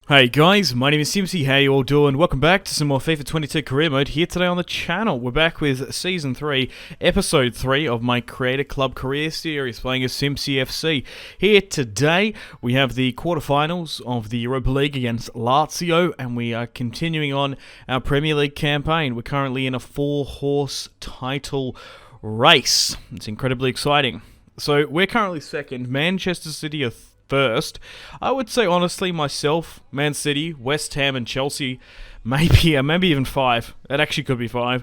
Hey guys, my name is Simpzy, how you all doing? Welcome back to some more FIFA 22 career mode here today on the channel. We're back with Season 3, Episode 3 of my Creator Club career series, playing as Simpzy FC. Here today, we have the quarterfinals of the Europa League against Lazio, and we are continuing on our Premier League campaign. We're currently in a 4-horse title race. It's incredibly exciting. So, we're currently second, Manchester City are first. I would say honestly myself, Man City, West Ham and Chelsea, maybe even 5. That actually could be 5.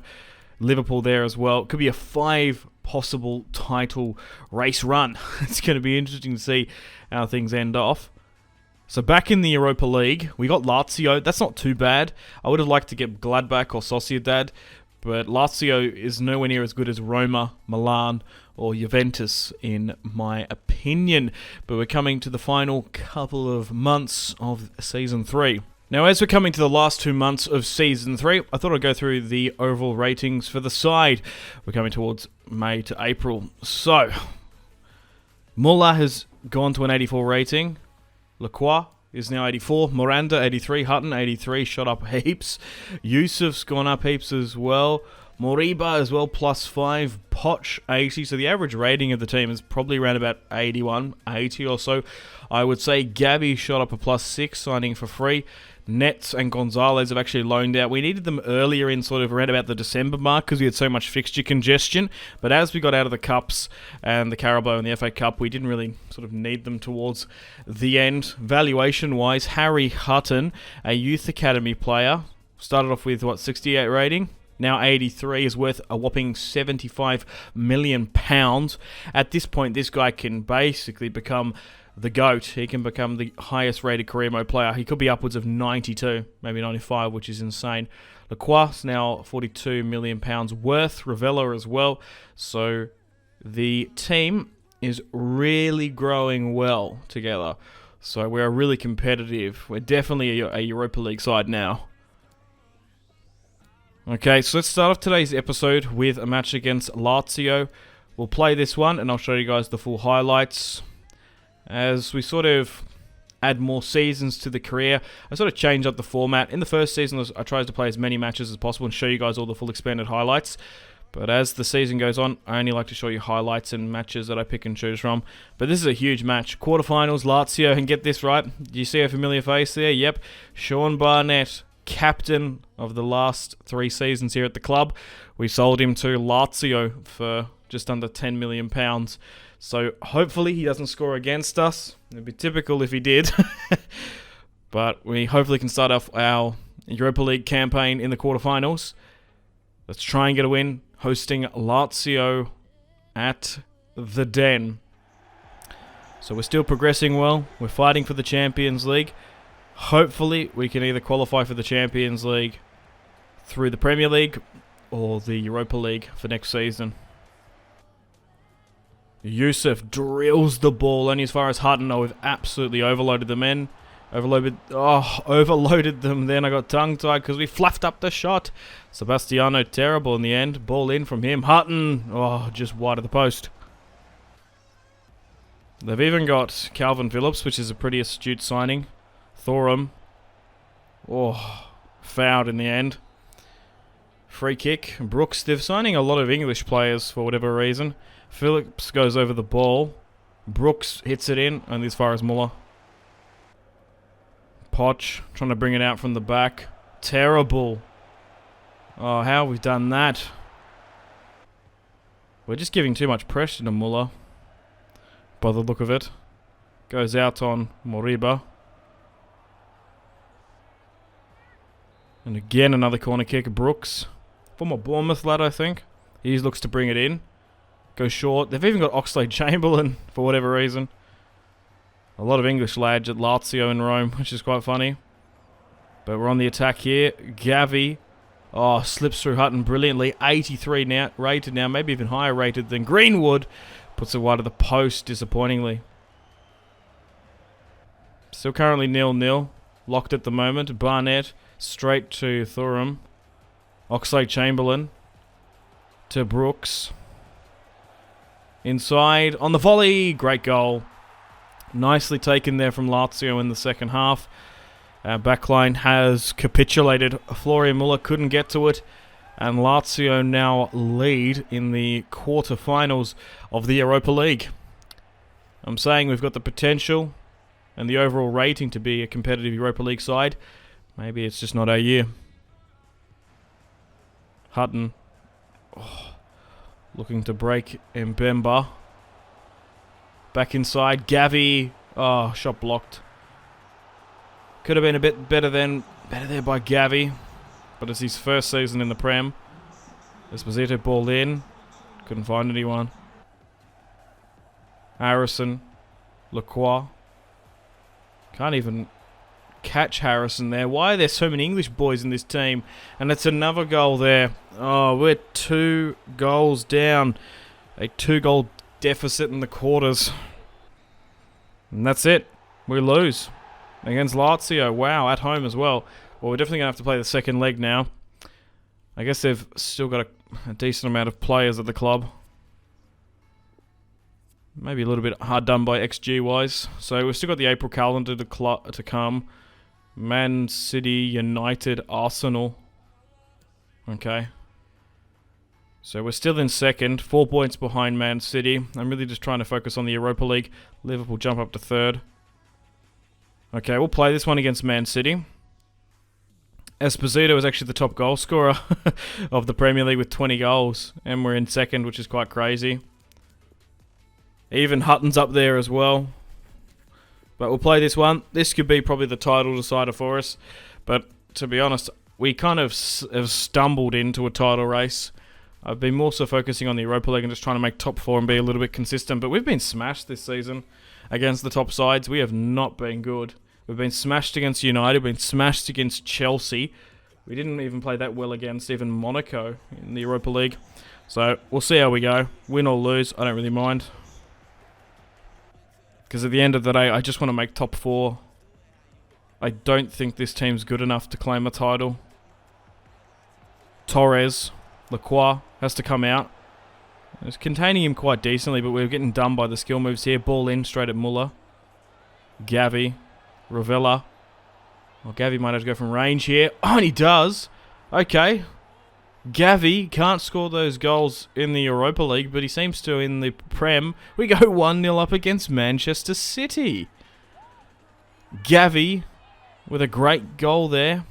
Liverpool there as well. It could be a 5 possible title race run. It's going to be interesting to see how things end off. So back in the Europa League, we got Lazio. That's not too bad. I would have liked to get Gladbach or Sociedad, but Lazio is nowhere near as good as Roma, Milan, or Juventus, in my opinion. But we're coming to the final couple of months of Season 3. Now, as we're coming to the last 2 months of Season 3, I thought I'd go through the overall ratings for the side. We're coming towards May to April. So, Muller has gone to an 84 rating. Lacroix is now 84. Miranda, 83. Hutton, 83. Shot up heaps. Yusuf's gone up heaps as well. Moriba as well, +5. Poch, 80. So the average rating of the team is probably around about 81, 80 or so. I would say Gabby shot up a +6, signing for free. Nets and Gonzalez have actually loaned out. We needed them earlier in sort of around about the December mark because we had so much fixture congestion. But as we got out of the Cups and the Carabao and the FA Cup, we didn't really sort of need them towards the end. Valuation-wise, Harry Hutton, a youth academy player, started off with, 68 rating? Now 83, is worth a whopping £75 million. At this point, this guy can basically become the GOAT. He can become the highest rated career mode player. He could be upwards of 92, maybe 95, which is insane. Lacroix's now £42 million worth. Ravella as well. So the team is really growing well together. So we're really competitive. We're definitely a Europa League side now. Okay, so let's start off today's episode with a match against Lazio. We'll play this one, and I'll show you guys the full highlights. As we sort of add more seasons to the career, I sort of change up the format. In the first season, I tried to play as many matches as possible and show you guys all the full expanded highlights. But as the season goes on, I only like to show you highlights and matches that I pick and choose from. But this is a huge match. Quarterfinals, Lazio, and get this right. Do you see a familiar face there? Yep, Sean Barnett, captain of the last 3 seasons here at the club. We sold him to Lazio for just under £10 million. So hopefully he doesn't score against us. It'd be typical if he did. But we hopefully can start off our Europa League campaign in the quarterfinals. Let's try and get a win, hosting Lazio at the Den. So we're still progressing well. We're fighting for the Champions League. Hopefully, we can either qualify for the Champions League through the Premier League or the Europa League for next season. Yusuf drills the ball only as far as Hutton. Oh, we've absolutely overloaded the men. Overloaded them. Then I got tongue-tied because we fluffed up the shot. Sebastiano, terrible in the end. Ball in from him. Hutton, just wide of the post. They've even got Calvin Phillips, which is a pretty astute signing. Thorum. Fouled in the end. Free kick. Brooks. They're signing a lot of English players for whatever reason. Phillips goes over the ball. Brooks hits it in, only as far as Muller. Poch trying to bring it out from the back. Terrible. Oh, how have we done that? We're just giving too much pressure to Muller, by the look of it. Goes out on Moriba. And again, another corner kick. Brooks. Former Bournemouth lad, I think. He looks to bring it in. Goes short. They've even got Oxlade-Chamberlain for whatever reason. A lot of English lads at Lazio in Rome, which is quite funny. But we're on the attack here. Gavi. Slips through Hutton brilliantly. 83 now, rated now. Maybe even higher rated than Greenwood. Puts it wide of the post, disappointingly. Still currently 0-0. Locked at the moment. Barnett. Straight to Thuram. Oxlade-Chamberlain. To Brooks. Inside. On the volley. Great goal. Nicely taken there from Lazio in the second half. Our backline has capitulated. Florian Muller couldn't get to it. And Lazio now lead in the quarterfinals of the Europa League. I'm saying we've got the potential and the overall rating to be a competitive Europa League side. Maybe it's just not our year. Hutton. Looking to break Mbemba. Back inside. Gavi. Oh, shot blocked. Could have been a bit better there by Gavi. But it's his first season in the Prem. Esposito ball in. Couldn't find anyone. Harrison. Lacroix. Can't even catch Harrison there. Why are there so many English boys in this team? And it's another goal there. Oh, we're 2 goals down. A 2-goal deficit in the quarters. And that's it. We lose. Against Lazio. Wow, at home as well. Well, we're definitely going to have to play the second leg now. I guess they've still got a decent amount of players at the club. Maybe a little bit hard done by XG-wise. So we've still got the April calendar to come. Man City, United, Arsenal. Okay. So we're still in second. 4 points behind Man City. I'm really just trying to focus on the Europa League. Liverpool jump up to third. Okay, we'll play this one against Man City. Esposito is actually the top goal scorer of the Premier League with 20 goals. And we're in second, which is quite crazy. Even Hutton's up there as well. But we'll play this one. This could be probably the title decider for us. But to be honest, we kind of have stumbled into a title race. I've been more so focusing on the Europa League and just trying to make top 4 and be a little bit consistent. But we've been smashed this season against the top sides. We have not been good. We've been smashed against United. We've been smashed against Chelsea. We didn't even play that well against even Monaco in the Europa League. So we'll see how we go. Win or lose, I don't really mind. Because at the end of the day, I just want to make top 4. I don't think this team's good enough to claim a title. Torres, Lacroix has to come out. It's containing him quite decently, but we're getting done by the skill moves here. Ball in, straight at Muller. Gavi. Ravella. Well, Gavi might have to go from range here. Oh, and he does. Okay. Gavi can't score those goals in the Europa League, but he seems to in the Prem. We go 1-0 up against Manchester City. Gavi with a great goal there.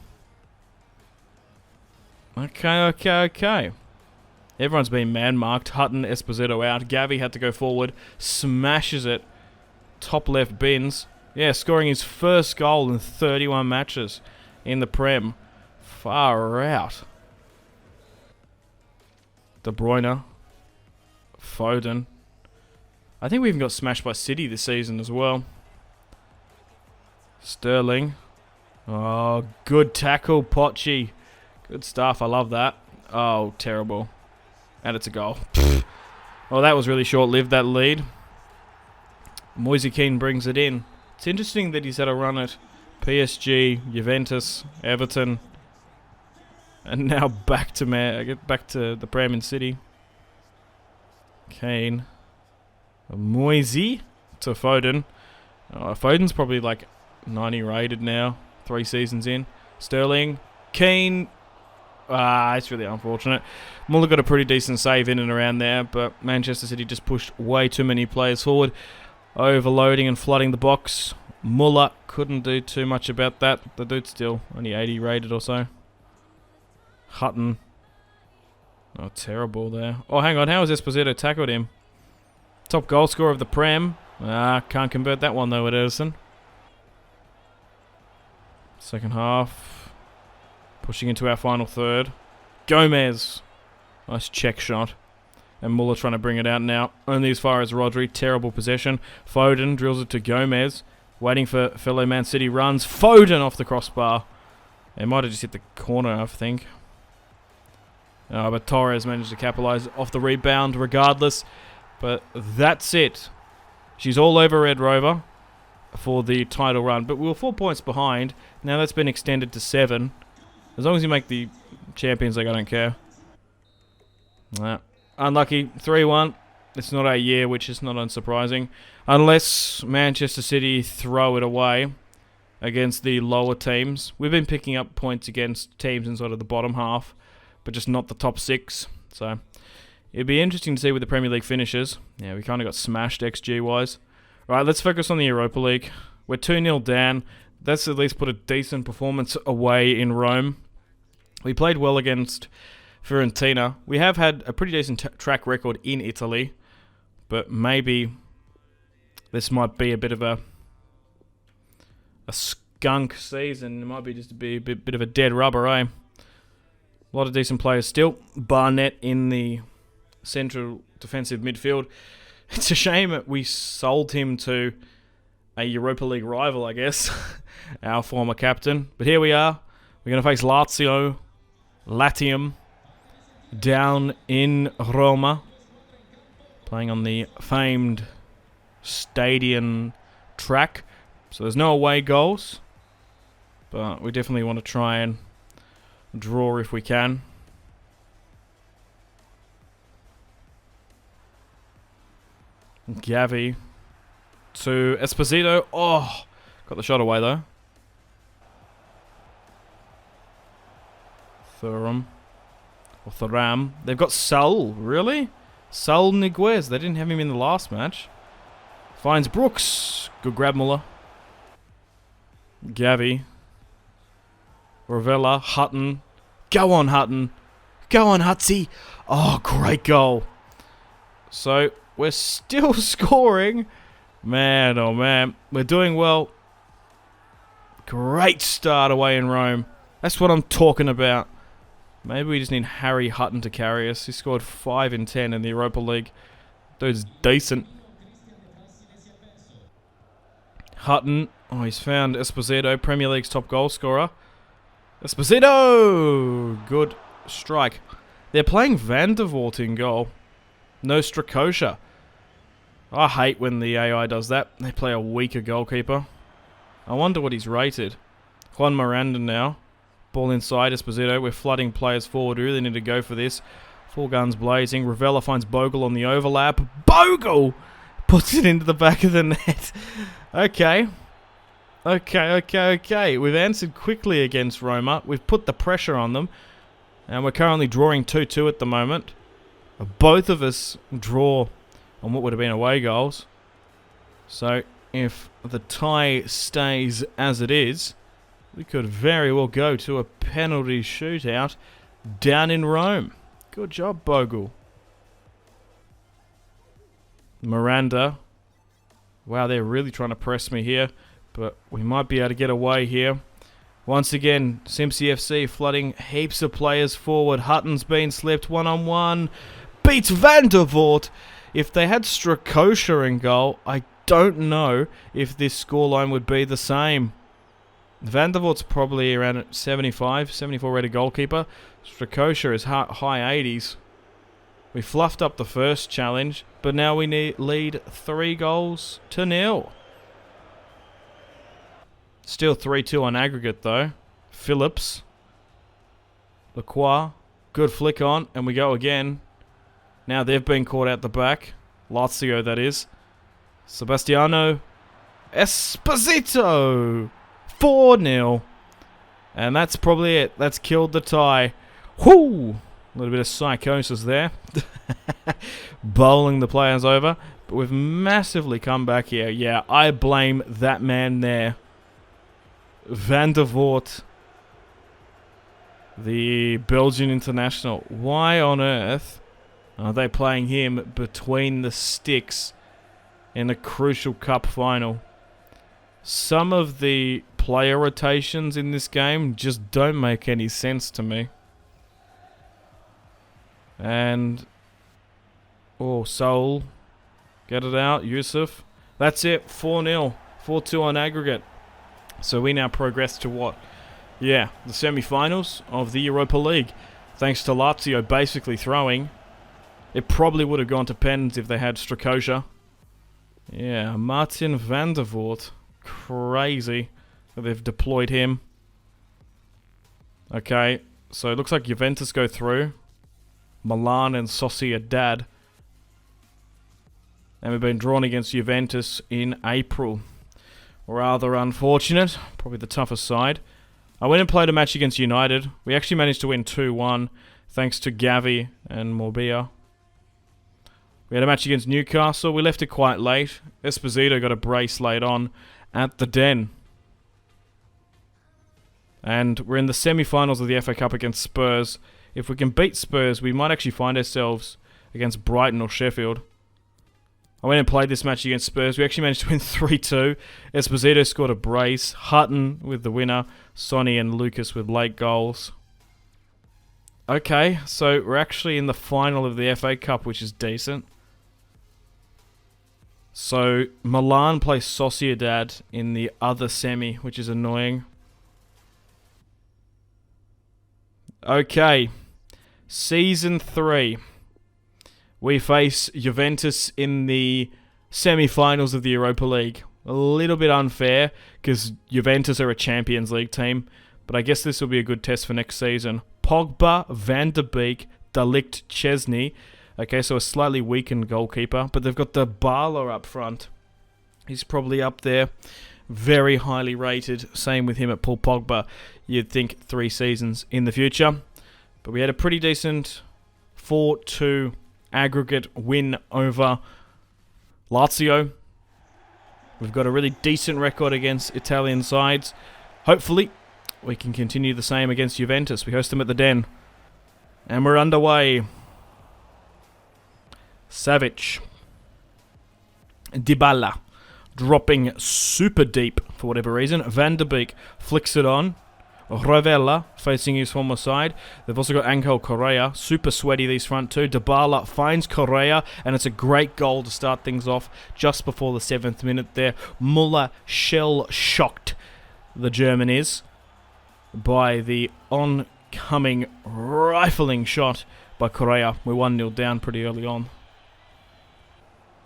Okay. Everyone's been man-marked. Hutton, Esposito out. Gavi had to go forward. Smashes it. Top left bins. Yeah, scoring his first goal in 31 matches in the Prem. Far out. De Bruyne. Foden. I think we even got smashed by City this season as well. Sterling. Oh, good tackle, Pochi. Good stuff, I love that. Oh, terrible. And it's a goal. Well, that was really short-lived, that lead. Moise Kean brings it in. It's interesting that he's had a run at PSG, Juventus, Everton, and now back to the Prem in City. Kane, Moise to Foden. Foden's probably like 90 rated now, 3 seasons in. Sterling, Keane. It's really unfortunate. Muller got a pretty decent save in and around there, but Manchester City just pushed way too many players forward. Overloading and flooding the box. Muller couldn't do too much about that. The dude's still only 80 rated or so. Hutton. Oh, terrible there. Oh, hang on. How has Esposito tackled him? Top goal scorer of the Prem. Can't convert that one though at Edison. Second half. Pushing into our final third. Gomez. Nice check shot. And Muller trying to bring it out now. Only as far as Rodri. Terrible possession. Foden drills it to Gomez. Waiting for fellow Man City runs. Foden off the crossbar. It might have just hit the corner, I think. But Torres managed to capitalise off the rebound regardless. But that's it. She's all over Red Rover for the title run. But we were 4 points behind. Now that's been extended to 7. As long as you make the Champions League, I don't care. Unlucky. 3-1. It's not our year, which is not unsurprising. Unless Manchester City throw it away against the lower teams. We've been picking up points against teams in sort of the bottom half, but just not the top 6. So it'd be interesting to see where the Premier League finishes. Yeah, we kind of got smashed XG-wise. Right, let's focus on the Europa League. We're 2-0 down. That's at least put a decent performance away in Rome. We played well against Fiorentina. We have had a pretty decent track record in Italy, but maybe this might be a bit of a skunk season. It might be just a bit of a dead rubber, eh? A lot of decent players still. Barnett in the central defensive midfield. It's a shame that we sold him to a Europa League rival, I guess. Our former captain. But here we are. We're going to face Latium, down in Roma. Playing on the famed stadium track. So there's no away goals. But we definitely want to try and draw if we can. Gavi to Esposito. Oh, got the shot away though. Thuram. They've got Saul. Really? Saul Niguez. They didn't have him in the last match. Finds Brooks. Good grab, Muller. Gavi. Ravella. Hutton. Go on, Hutton. Go on, Hutsy. Oh, great goal. So, we're still scoring. Man, oh man. We're doing well. Great start away in Rome. That's what I'm talking about. Maybe we just need Harry Hutton to carry us. He scored 5 in 10 in the Europa League. Dude's decent. Hutton. Oh, he's found Esposito, Premier League's top goal scorer. Esposito! Good strike. They're playing Van der Voort in goal. No Strakosha. I hate when the AI does that. They play a weaker goalkeeper. I wonder what he's rated. Juan Miranda now. Ball inside, Esposito. We're flooding players forward. We really need to go for this. Full guns blazing. Ravella finds Bogle on the overlap. Bogle! Puts it into the back of the net. Okay. Okay. We've answered quickly against Roma. We've put the pressure on them. And we're currently drawing 2-2 at the moment. Both of us draw on what would have been away goals. So, if the tie stays as it is, we could very well go to a penalty shootout down in Rome. Good job, Bogle. Miranda. Wow, they're really trying to press me here, but we might be able to get away here. Once again, Simpzy FC flooding heaps of players forward. Hutton's been slipped one-on-one. Beats Van der Voort. If they had Strakosha in goal, I don't know if this scoreline would be the same. Van der Voort's probably around 75, 74 rated goalkeeper. Strakosha is high 80s. We fluffed up the first challenge, but now we lead 3-0. Still 3-2 on aggregate though. Phillips. Lacroix. Good flick on, and we go again. Now they've been caught out the back. Lazio, that is. Sebastiano Esposito. 4-0. And that's probably it. That's killed the tie. Whoo! A little bit of psychosis there. Bowling the players over. But we've massively come back here. Yeah, I blame that man there. Van der Voort. The Belgian international. Why on earth are they playing him between the sticks in a crucial cup final? Some of the player rotations in this game just don't make any sense to me. And Saul, get it out, Yusuf. That's it, 4-0, 4-2 on aggregate. So we now progress to what? Yeah, the semi-finals of the Europa League. Thanks to Lazio basically throwing. It probably would have gone to pens if they had Strakosha. Yeah, Martin Van der Voort. Crazy that they've deployed him. Okay, so it looks like Juventus go through. Milan and Sociedad. And we've been drawn against Juventus in April. Rather unfortunate. Probably the toughest side. I went and played a match against United. We actually managed to win 2-1 thanks to Gavi and Morbia. We had a match against Newcastle. We left it quite late. Esposito got a brace late on at the Den. And we're in the semi-finals of the FA Cup against Spurs. If we can beat Spurs, we might actually find ourselves against Brighton or Sheffield. I went and played this match against Spurs. We actually managed to win 3-2. Esposito scored a brace. Hutton with the winner. Sonny and Lucas with late goals. Okay, so we're actually in the final of the FA Cup, which is decent. So Milan play Sociedad in the other semi, which is annoying. Okay, Season 3. We face Juventus in the semi-finals of the Europa League. A little bit unfair, because Juventus are a Champions League team, but I guess this will be a good test for next season. Pogba, Van der Beek, De Ligt, Chesney. Okay, so a slightly weakened goalkeeper, but they've got the Barla up front. He's probably up there. Very highly rated. Same with him at Paul Pogba. You'd think 3 seasons in the future. But we had a pretty decent 4-2 aggregate win over Lazio. We've got a really decent record against Italian sides. Hopefully, we can continue the same against Juventus. We host them at the Den. And we're underway. Savic. Dybala. Dropping super deep for whatever reason. Van der Beek flicks it on. Ravella facing his former side. They've also got Angel Correa. Super sweaty these front two. Dybala finds Correa, and it's a great goal to start things off just before the 7th minute there. Muller shell-shocked, the German is, by the oncoming rifling shot by Correa. We're 1-0 down pretty early on.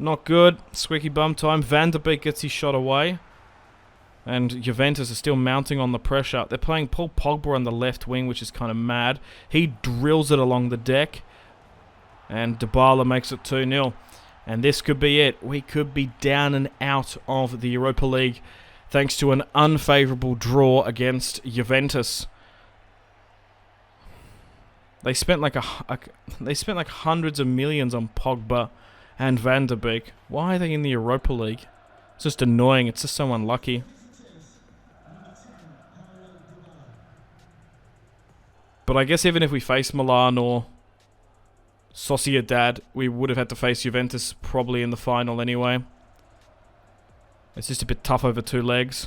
Not good. Squeaky bum time. Van der Beek gets his shot away. And Juventus are still mounting on the pressure. They're playing Paul Pogba on the left wing, which is kind of mad. He drills it along the deck. And Dybala makes it 2-0. And this could be it. We could be down and out of the Europa League thanks to an unfavourable draw against Juventus. They spent like hundreds of millions on Pogba and Van der Beek. Why are they in the Europa League? It's just annoying. It's just so unlucky. But I guess even if we face Milan or Sociedad, we would have had to face Juventus probably in the final anyway. It's just a bit tough over 2 legs.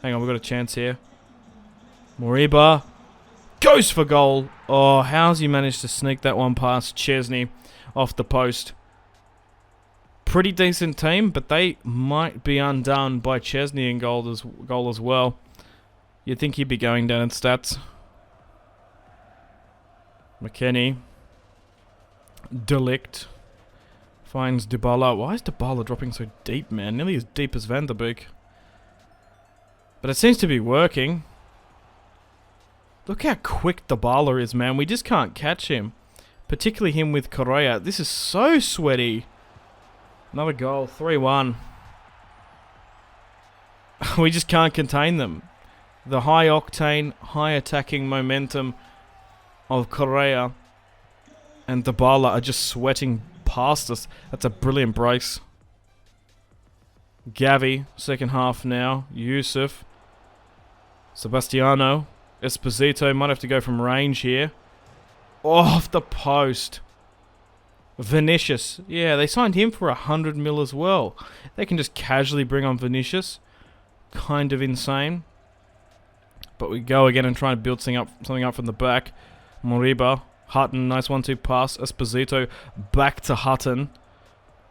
Hang on, we've got a chance here. Moriba goes for goal. Oh, how's he managed to sneak that one past Chesney off the post? Pretty decent team, but they might be undone by Chesney in goal as well. You'd think he'd be going down in stats. McKennie. De Ligt finds Dybala. Why is Dybala dropping so deep, man? Nearly as deep as Van der Beek. But it seems to be working. Look how quick Dybala is, man. We just can't catch him. Particularly him with Correa. This is so sweaty. Another goal. 3-1. We just can't contain them. The high octane, high attacking momentum of Correa and Dybala are just sweating past us. That's a brilliant brace. Gavi, second half now. Yusuf. Sebastiano. Esposito might have to go from range here. Off the post. Vinicius. Yeah, they signed him for 100 mil as well. They can just casually bring on Vinicius. Kind of insane. But we go again and try and build something up from the back. Moriba. Hutton. Nice 1-2 pass. Esposito back to Hutton.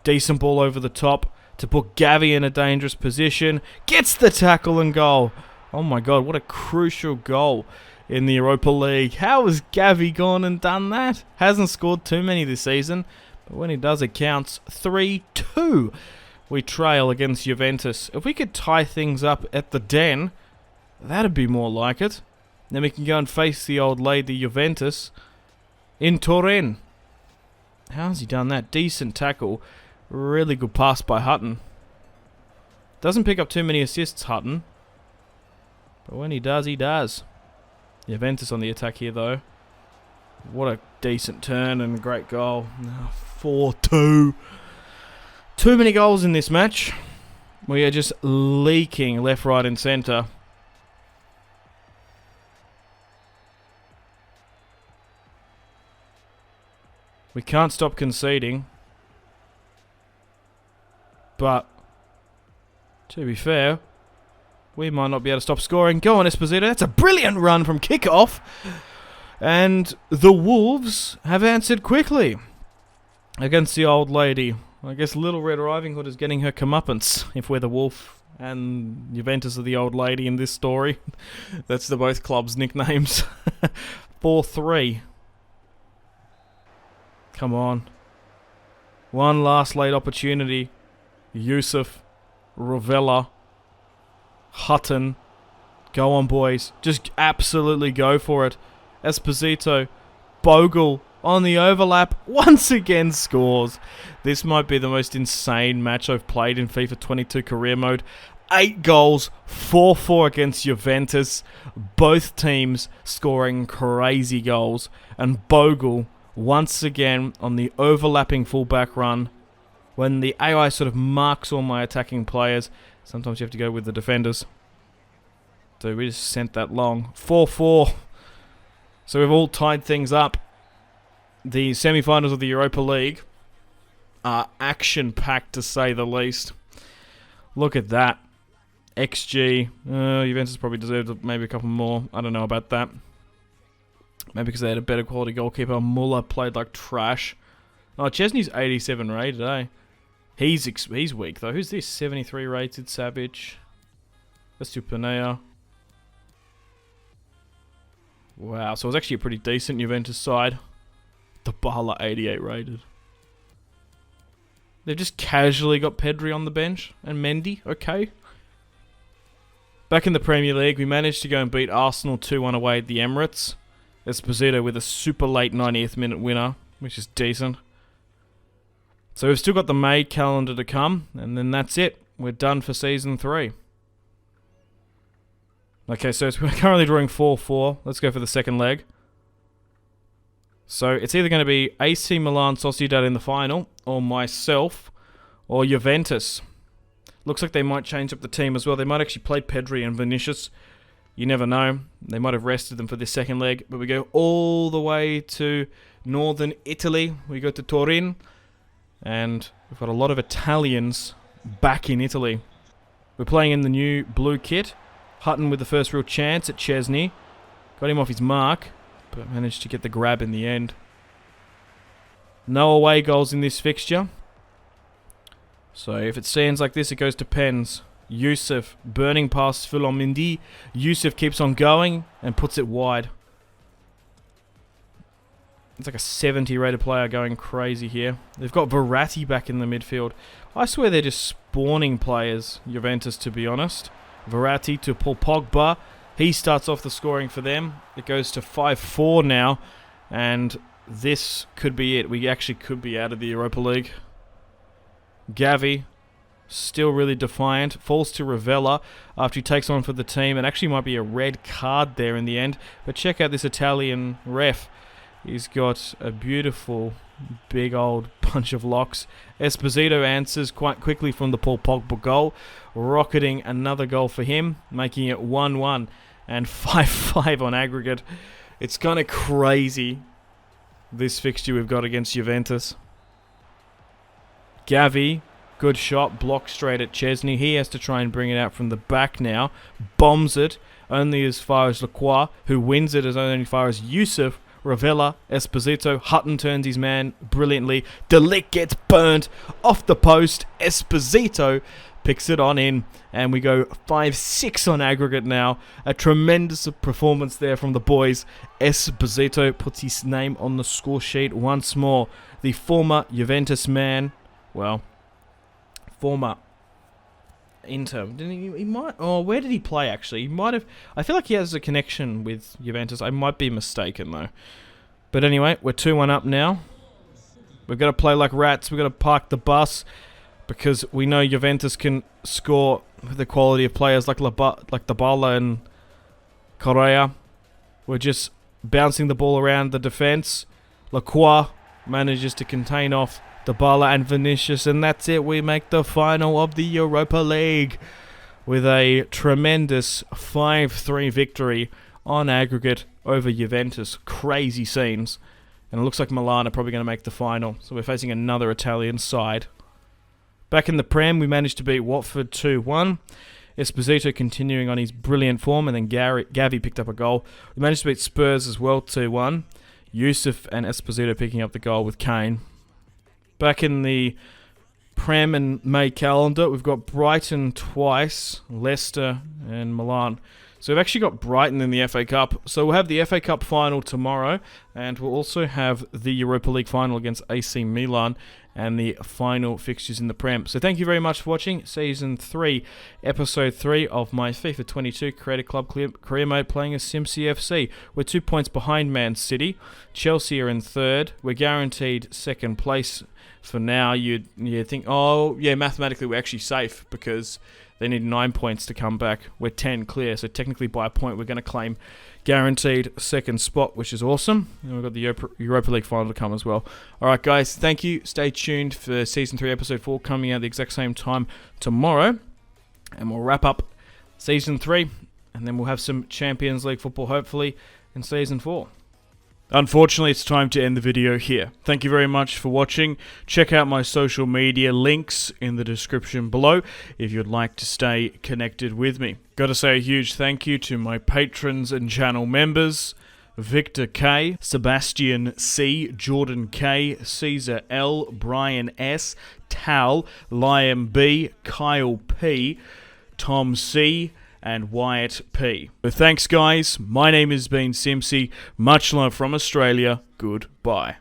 Decent ball over the top to put Gavi in a dangerous position. Gets the tackle and goal. Oh my god, what a crucial goal in the Europa League. How has Gavi gone and done that? Hasn't scored too many this season, but when he does it counts. 3-2. We trail against Juventus. If we could tie things up at the Den, that'd be more like it. Then we can go and face the old lady Juventus in Turin. How's he done that? Decent tackle. Really good pass by Hutton. Doesn't pick up too many assists, Hutton. But when he does, he does. Juventus on the attack here, though. What a decent turn and great goal. 4-2. Too many goals in this match. We are just leaking left, right and centre. We can't stop conceding. But, to be fair, we might not be able to stop scoring. Go on, Esposito. That's a brilliant run from kickoff. And the Wolves have answered quickly against the old lady. I guess Little Red Riding Hood is getting her comeuppance if we're the Wolf and Juventus are the old lady in this story. That's the both clubs' nicknames. 4-3. Come on. One last late opportunity. Yusuf, Ravella, Hutton. Go on, boys. Just absolutely go for it. Esposito, Bogle on the overlap, once again scores. This might be the most insane match I've played in FIFA 22 career mode. 8 goals, 4-4 against Juventus. Both teams scoring crazy goals. And Bogle, once again, on the overlapping fullback run. When the AI sort of marks all my attacking players, sometimes you have to go with the defenders. So we just sent that long. 4-4. So we've all tied things up. The semi-finals of the Europa League are action-packed, to say the least. Look at that. XG. Juventus probably deserved maybe a couple more. I don't know about that. Maybe because they had a better quality goalkeeper. Muller played like trash. Oh, Chesney's 87 rated, eh? He's weak, though. Who's this? 73 rated Savage. Let's do Panea. Wow, so it was actually a pretty decent Juventus side. The Bala 88 rated. They've just casually got Pedri on the bench. And Mendy, okay. Back in the Premier League, we managed to go and beat Arsenal 2-1 away at the Emirates. Esposito with a super late 90th minute winner, which is decent. So we've still got the May calendar to come, and then that's it. We're done for Season 3. Okay, so we're currently drawing 4-4. Let's go for the second leg. So it's either going to be AC Milan Sociedad in the final, or myself, or Juventus. Looks like they might change up the team as well. They might actually play Pedri and Vinicius. You never know. They might have rested them for this second leg. But we go all the way to northern Italy. We go to Turin. And we've got a lot of Italians back in Italy. We're playing in the new blue kit. Hutton with the first real chance at Chesney. Got him off his mark, but managed to get the grab in the end. No away goals in this fixture. So if it stands like this, it goes to pens. Yusuf burning past Fulomindi. Yusuf keeps on going and puts it wide. It's like a 70 rated player going crazy here. They've got Verratti back in the midfield. I swear they're just spawning players, Juventus, to be honest. Verratti to Paul Pogba. He starts off the scoring for them. It goes to 5-4 now. And this could be it. We actually could be out of the Europa League. Gavi, still really defiant. Falls to Ravella after he takes on for the team. It actually might be a red card there in the end. But check out this Italian ref. He's got a beautiful big old bunch of locks. Esposito answers quite quickly from the Paul Pogba goal, rocketing another goal for him, making it 1-1 and 5-5 on aggregate. It's kind of crazy, this fixture we've got against Juventus. Gavi, good shot, blocked straight at Chesney. He has to try and bring it out from the back now. Bombs it only as far as Lacroix, who wins it as only far as Yusuf. Ravella, Esposito, Hutton turns his man brilliantly. De Ligt gets burnt off the post. Esposito picks it on in, and we go 5-6 on aggregate now. A tremendous performance there from the boys. Esposito puts his name on the score sheet once more. The former Juventus man, well, former Inter. He might. Oh, where did he play actually? He might have. I feel like he has a connection with Juventus. I might be mistaken though. But anyway, we're 2-1 up now. We've got to play like rats. We've got to park the bus. because we know Juventus can score with the quality of players like Dybala and Correa. We're just bouncing the ball around the defence. Lacroix manages to contain off Dybala and Vinicius, and that's it. We make the final of the Europa League with a tremendous 5-3 victory on aggregate over Juventus. Crazy scenes. And it looks like Milan are probably going to make the final. So we're facing another Italian side. Back in the Prem, we managed to beat Watford 2-1. Esposito continuing on his brilliant form, and then Gavi picked up a goal. We managed to beat Spurs as well 2-1. Yusuf and Esposito picking up the goal with Kane. Back in the Prem and May calendar, we've got Brighton twice, Leicester and Milan. So we've actually got Brighton in the FA Cup. So we'll have the FA Cup final tomorrow, and we'll also have the Europa League final against AC Milan and the final fixtures in the Prem. So thank you very much for watching Season 3, Episode 3 of my FIFA 22 Creator Club career mode playing as Simpzy FC. We're 2 points behind Man City. Chelsea are in third. We're guaranteed second place for now. You'd think, oh, yeah, mathematically we're actually safe because they need 9 points to come back. We're 10 clear, so technically by a point we're going to claim guaranteed second spot, which is awesome. And we've got the Europa League final to come as well. Alright guys, thank you. Stay tuned for Season 3, Episode 4 coming out at the exact same time tomorrow. And we'll wrap up Season 3, and then we'll have some Champions League football hopefully in Season 4. Unfortunately, it's time to end the video here. Thank you very much for watching. Check out my social media links in the description below if you'd like to stay connected with me. Got to say a huge thank you to my patrons and channel members: Victor K, Sebastian C, Jordan K, Caesar L, Brian S, Tal, Liam B, Kyle P, Tom C, and Wyatt P. But thanks guys, my name has been Simpzy, much love from Australia, goodbye.